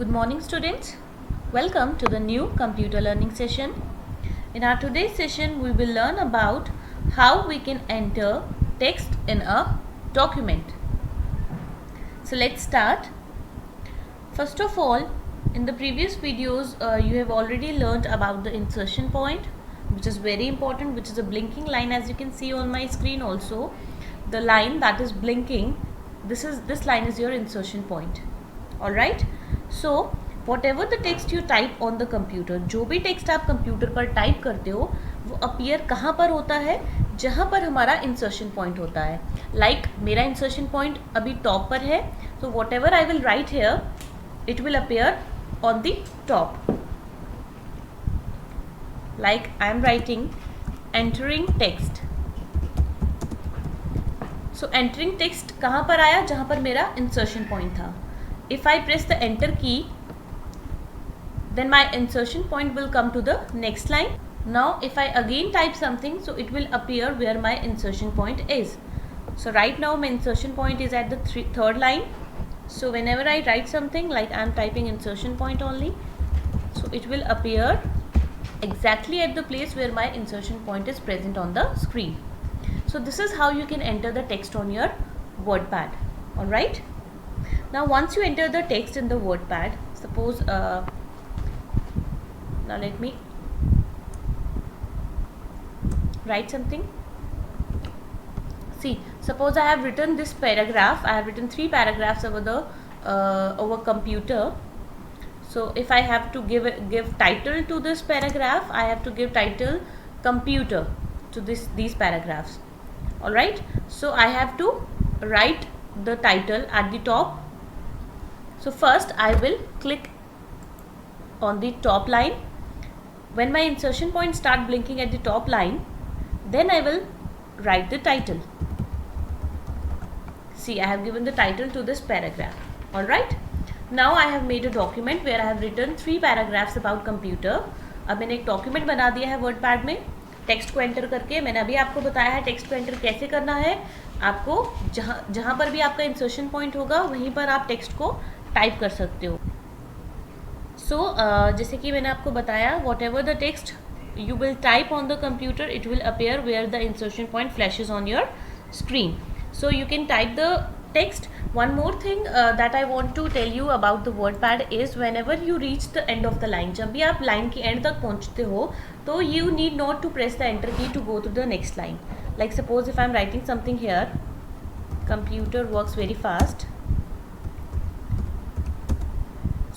Good morning students. Welcome to the new computer learning session. In our today's session we will learn about how we can enter text in a document. So let's start. First of all, in the previous videos you have already learned about the insertion point, which is very important, which is a blinking line, as you can see on my screen also. The line that is blinking, this line is your insertion point. Alright, so whatever the text you type on the computer, जो भी text आप computer पर type करते हो वो appear कहाँ पर होता है? जहाँ पर हमारा इंसर्शन पॉइंट होता है. लाइक मेरा इंसर्शन पॉइंट अभी टॉप पर है, so whatever I will write here, it will appear on the top. Like I am writing entering text. So entering text कहाँ पर आया? जहाँ पर मेरा इंसर्शन पॉइंट था. If I press the enter key, then my insertion point will come to the next line. Now if I again type something, so it will appear where my insertion point is. So right now my insertion point is at the third line. So whenever I write something, like I am typing insertion point only, so it will appear exactly at the place where my insertion point is present on the screen. So this is how you can enter the text on your WordPad. Alright. Now once you enter the text in the WordPad, suppose now let me write something. See, suppose I have written this paragraph. I have written 3 paragraphs over the over computer. So if I have to give title to this paragraph, I have to give title computer to these paragraphs. Alright, so I have to write the title at the top. So first I will click on the top line. When my insertion point start blinking at the top line, then I will write the title. See, I have given the title to this paragraph. Alright. Now I have made a document where I have written 3 paragraphs about computer. अब मैंने एक document बना दिया है WordPad में text को enter करके. मैंने अभी आपको बताया है टेक्स्ट को एंटर कैसे करना है. आपको जहाँ पर भी आपका इंसर्शन पॉइंट होगा वहीं पर आप टेक्स्ट को टाइप कर सकते हो. सो जैसे कि मैंने आपको बताया, what ever the text you will type on the computer, it will appear where the insertion point flashes on your screen. So you can type the text. One more thing that I want to tell you about the WordPad is whenever you reach the end of the line, जब भी आप line के and तक पहुँचते हो तो you need not to press the enter key to go to the next line. Like suppose if I am writing something here, computer works very fast.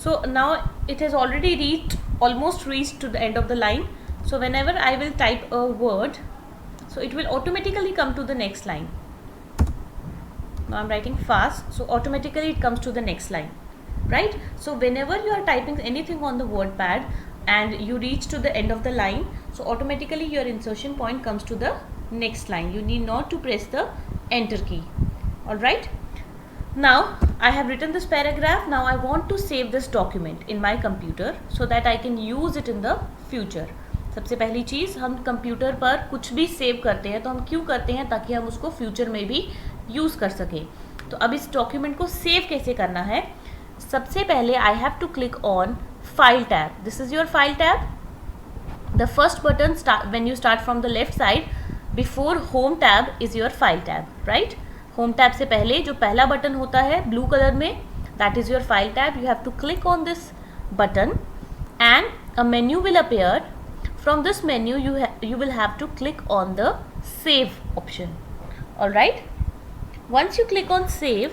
So now it has already almost reached to the end of the line. So whenever I will type a word, so it will automatically come to the next line. Now I'm writing fast, so automatically it comes to the next line, right? So whenever you are typing anything on the WordPad and you reach to the end of the line, so automatically your insertion point comes to the next line. You need not to press the enter key. Alright. Now I have written this paragraph. Now I want to save this document in my computer so that I can use it in the future. सबसे पहली चीज़, हम computer पर कुछ भी save करते हैं तो हम क्यों करते हैं? ताकि हम उसको फ्यूचर में भी यूज़ कर सकें. तो अब इस डॉक्यूमेंट को सेव कैसे करना है? सबसे पहले I have to click on file tab. This is your file tab. The first button when you start from the left side before home tab is your file tab, right? Home tab से पहले जो पहला button होता है blue colour में, that is your file tab. You have to click on this button and a menu will appear. From this menu you will have to click on the save option. Alright. Once you click on save,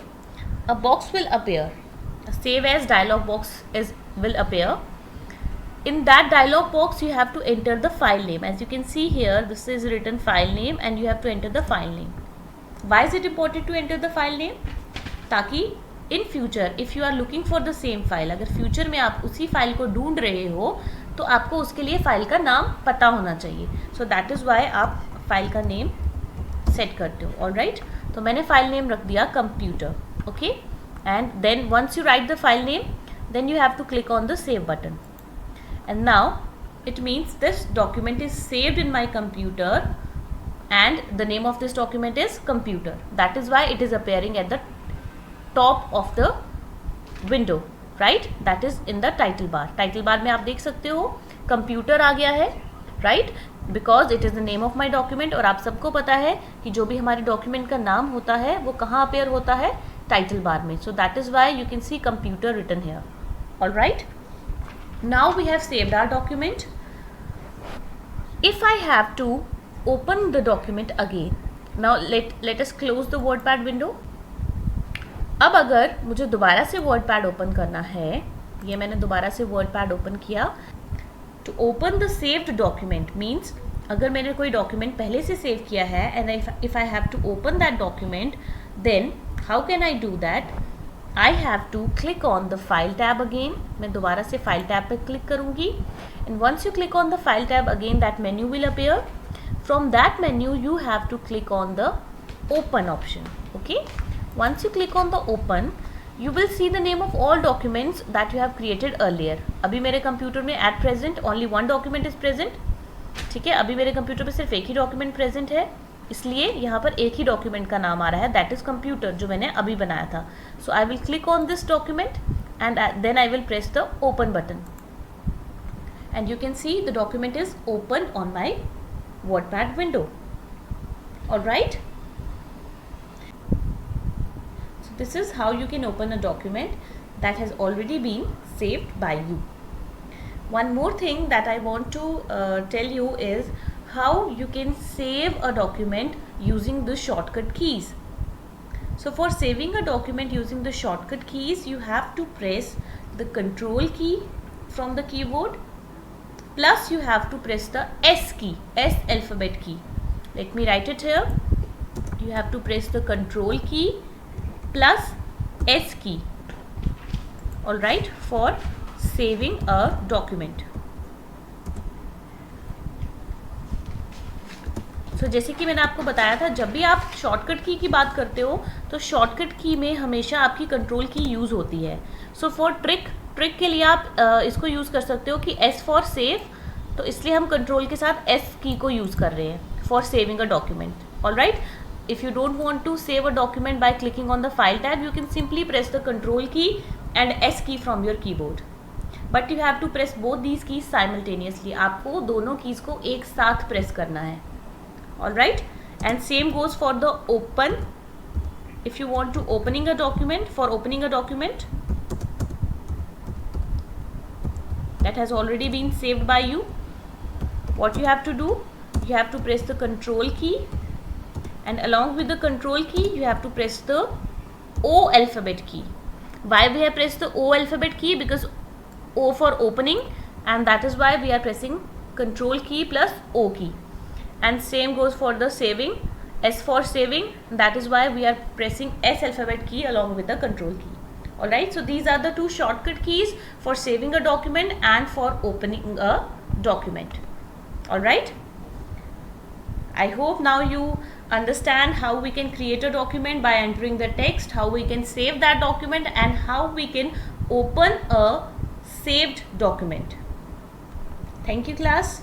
a box will appear. A save as dialog box will appear. In that dialog box you have to enter the file name. As you can see here, this is written file name and you have to enter the file name. Why is it important to enter the file name? ताकि in future if you are looking for the same file, अगर future में आप उसी file को ढूंढ रहे हो तो आपको उसके लिए फाइल का नाम पता होना चाहिए. सो दैट इज़ वाई आप फाइल का नेम सेट करते हो. ऑलराइट. तो मैंने फाइल नेम रख दिया computer. Okay. And then once you write the file name, then you have to click on the save button. And now it means this document is saved in my computer and the name of this document is computer. That is why it is appearing at the top of the window. Right, that is in the title bar. Title bar में आप देख सकते हो computer आ गया है, right, because it is the name of my document. और आप सबको पता है कि जो भी हमारे डॉक्यूमेंट का नाम होता है वो कहाँ अपेयर होता है, टाइटल बार में. So that is why you can see computer written here. All right, now we have saved our document. If I have to open the document again, now let us close the WordPad window. अब अगर मुझे दोबारा से WordPad open करना है, ये मैंने दोबारा से WordPad ओपन किया. To open the saved document means अगर मैंने कोई डॉक्यूमेंट पहले से सेव किया है and if I have to open that document, then how can I do that? I have to click on the file tab again. मैं दोबारा से file tab पे क्लिक करूँगी and once you click on the file tab again, that menu will appear. From that menu you have to click on the open option. Okay, once you click on the open, you will see the name of all documents that you have created earlier. अभी मेरे computer में at present only one document is present. ठीक है, अभी मेरे computer पे सिर्फ एक ही डॉक्यूमेंट प्रेजेंट है, इसलिए यहाँ पर एक ही डॉक्यूमेंट का नाम आ रहा है, दैट इज कंप्यूटर, जो मैंने अभी बनाया था. So I will click on this document and then I will press the open button and you can see the document is open on my WordPad window. All right, so this is how you can open a document that has already been saved by you. One more thing that I want to tell you is how you can save a document using the shortcut keys. So for saving a document using the shortcut keys, you have to press the control key from the keyboard, plus you have to press the S key, S alphabet key. Let me write it here. You have to press the control key plus S key, all right, for saving a document. So जैसे कि मैंने आपको बताया था, जब भी आप shortcut की बात करते हो तो शॉर्टकट की में हमेशा आपकी कंट्रोल की यूज़ होती है. सो फॉर ट्रिक के लिए आप इसको यूज़ कर सकते हो कि S फॉर सेव, तो इसलिए हम कंट्रोल के साथ S की को यूज़ कर रहे हैं for saving a document. All right, if you don't want to save a document by clicking on the file tab, you can simply press the control key and S key from your keyboard, but you have to press both these keys simultaneously. आपको दोनों keys को एक साथ press करना है. All right, and same goes for the open. If you want to opening a document, for opening a document that has already been saved by you, what you have to do, you have to press the control key and along with the control key you have to press the O alphabet key. Why we have pressed the O alphabet key? Because O for opening, and that is why we are pressing control key plus O key. And same goes for the saving, S for saving, that is why we are pressing S alphabet key along with the control key. Alright, so these are the two shortcut keys for saving a document and for opening a document. Alright, I hope now you understand how we can create a document by entering the text, how we can save that document, and how we can open a saved document. Thank you, class.